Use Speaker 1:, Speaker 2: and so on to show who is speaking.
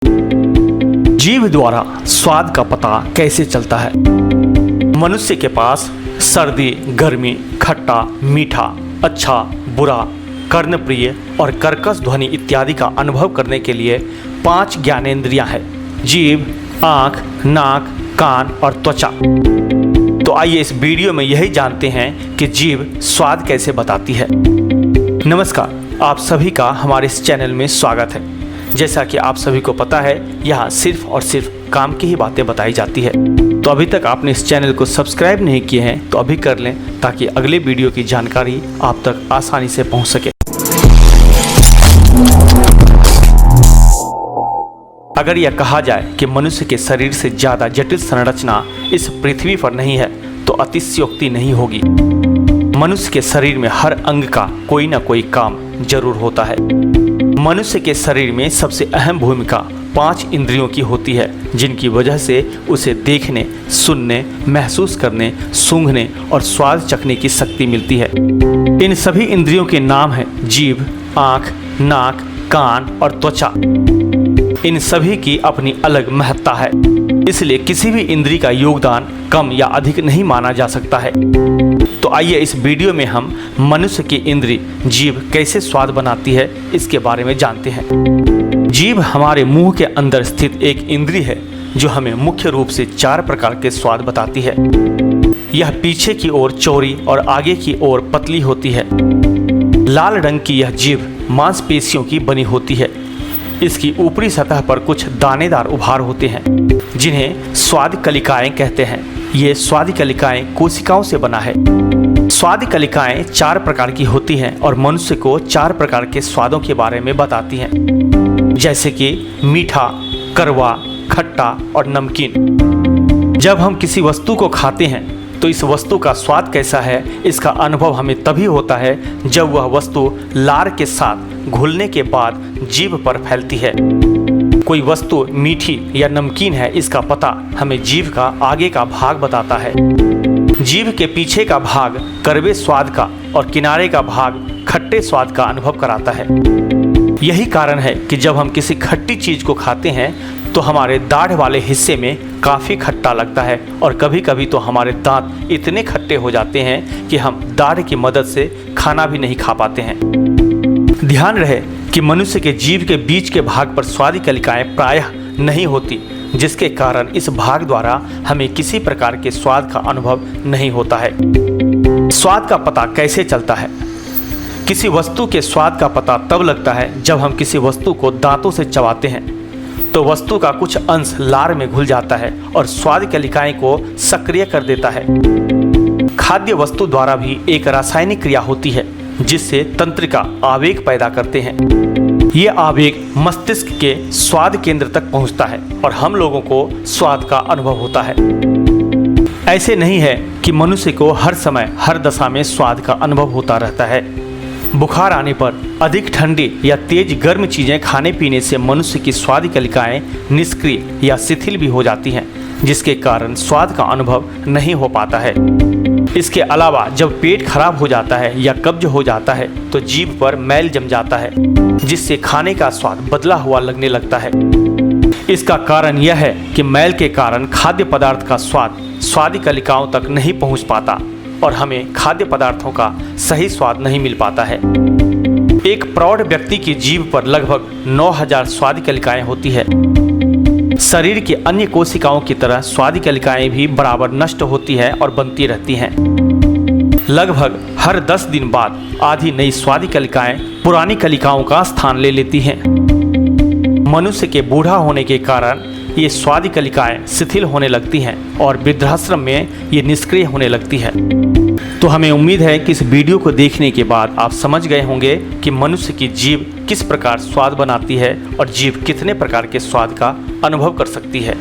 Speaker 1: जीभ द्वारा स्वाद का पता कैसे चलता है? मनुष्य के पास सर्दी, गर्मी, खट्टा, मीठा, अच्छा, बुरा, कर्णप्रिय और कर्कश ध्वनि इत्यादि का अनुभव करने के लिए 5 ज्ञानेंद्रियां हैं: जीभ, आँख, नाक, कान और त्वचा। तो आइए इस वीडियो में यही जानते हैं कि जीभ स्वाद कैसे बताती है। नमस्कार, आप सभी का हमारे इस चैनल में स्वागत है। जैसा कि आप सभी को पता है, यहाँ सिर्फ और सिर्फ काम की ही बातें बताई जाती है। तो अभी तक आपने इस चैनल को सब्सक्राइब नहीं किए हैं तो अभी कर लें, ताकि अगले वीडियो की जानकारी आप तक आसानी से पहुँच सके। अगर यह कहा जाए कि मनुष्य के शरीर से ज़्यादा जटिल संरचना इस पृथ्वी पर नहीं है तो अतिशयोक्ति नहीं होगी। मनुष्य के शरीर में हर अंग का कोई ना कोई काम जरूर होता है। मनुष्य के शरीर में सबसे अहम भूमिका 5 इंद्रियों की होती है, जिनकी वजह से उसे देखने, सुनने, महसूस करने, सूंघने और स्वाद चखने की शक्ति मिलती है। इन सभी इंद्रियों के नाम हैं जीभ, आँख, नाक, कान और त्वचा। इन सभी की अपनी अलग महत्ता है, इसलिए किसी भी इंद्री का योगदान कम या अधिक नहीं माना जा सकता है। तो आइए इस वीडियो में हम मनुष्य की इंद्री जीभ कैसे स्वाद बनाती है इसके बारे में जानते हैं। जीभ हमारे मुंह के अंदर स्थित एक इंद्री है जो हमें मुख्य रूप से 4 प्रकार के स्वाद बताती है। यह पीछे की ओर चौड़ी और आगे की ओर पतली होती है। लाल रंग की यह जीभ मांसपेशियों की बनी होती है। इसकी ऊपरी सतह पर कुछ दानेदार उभार होते हैं, जिन्हें स्वाद कलिकाएं कहते हैं। ये स्वाद कलिकाएं कोशिकाओं से बना है। स्वाद कलिकाएं 4 प्रकार की होती हैं और मनुष्य को 4 प्रकार के स्वादों के बारे में बताती हैं, जैसे कि मीठा, कड़वा, खट्टा और नमकीन। जब हम किसी वस्तु को खाते हैं तो इस वस्तु का स्वाद कैसा है इसका अनुभव हमें तभी होता है जब वह वस्तु लार के साथ घुलने के बाद जीभ पर फैलती है। कोई वस्तु मीठी या नमकीन है, इसका पता हमें जीभ का आगे का भाग बताता है। जीभ के पीछे का भाग कड़वे स्वाद का और किनारे का भाग खट्टे स्वाद का अनुभव कराता है। यही कारण है कि जब हम किसी खट्टी चीज को खाते हैं तो हमारे दाढ़ वाले हिस्से में काफ़ी खट्टा लगता है और कभी कभी तो हमारे दांत इतने खट्टे हो जाते हैं कि हम दाढ़ की मदद से खाना भी नहीं खा पाते हैं। ध्यान रहे कि मनुष्य के जीभ के बीच के भाग पर स्वाद कलिकाएं प्रायः नहीं होती, जिसके कारण इस भाग द्वारा हमें किसी प्रकार के स्वाद का अनुभव नहीं होता है। स्वाद का पता कैसे चलता है? किसी वस्तु के स्वाद का पता तब लगता है जब हम किसी वस्तु को दांतों से चबाते हैं तो वस्तु का कुछ अंश लार में घुल जाता है और स्वाद कलिकाएं को सक्रिय कर देता है। खाद्य वस्तु द्वारा भी एक रासायनिक क्रिया होती है जिससे तंत्रिका आवेग पैदा करते हैं। ये आवेग मस्तिष्क के स्वाद केंद्र तक पहुंचता है और हम लोगों को स्वाद का अनुभव होता है। ऐसे नहीं है कि मनुष्य को हर समय हर दशा में स्वाद का अनुभव होता रहता है। बुखार आने पर अधिक ठंडी या तेज गर्म चीज़ें खाने पीने से मनुष्य की स्वाद कलिकाएं निष्क्रिय या शिथिल भी हो जाती हैं, जिसके कारण स्वाद का अनुभव नहीं हो पाता है। इसके अलावा जब पेट खराब हो जाता है या कब्ज हो जाता है तो जीभ पर मैल जम जाता है, जिससे खाने का स्वाद बदला हुआ लगने लगता है। इसका कारण यह है कि मैल के कारण खाद्य पदार्थ का स्वाद कलिकाओं तक नहीं पहुँच पाता और हमें खाद्य पदार्थों का सही स्वाद नहीं मिल पाता है। एक प्रौढ़ व्यक्ति की जीभ पर लगभग 9000 स्वाद कलिकाएं होती है। शरीर की अन्य कोशिकाओं की तरह स्वाद कलिकाएं भी बराबर नष्ट होती है और बनती रहती हैं। लगभग हर 10 दिन बाद आधी नई स्वाद कलिकाएं पुरानी कलिकाओं का स्थान ले लेती हैं। मनुष्य के बूढ़ा होने के कारण ये स्वाद कलिकाएं शिथिल होने लगती हैं और वृद्धाश्रम में ये निष्क्रिय होने लगती है। तो हमें उम्मीद है कि इस वीडियो को देखने के बाद आप समझ गए होंगे कि मनुष्य की जीभ किस प्रकार स्वाद बनाती है और जीभ कितने प्रकार के स्वाद का अनुभव कर सकती है।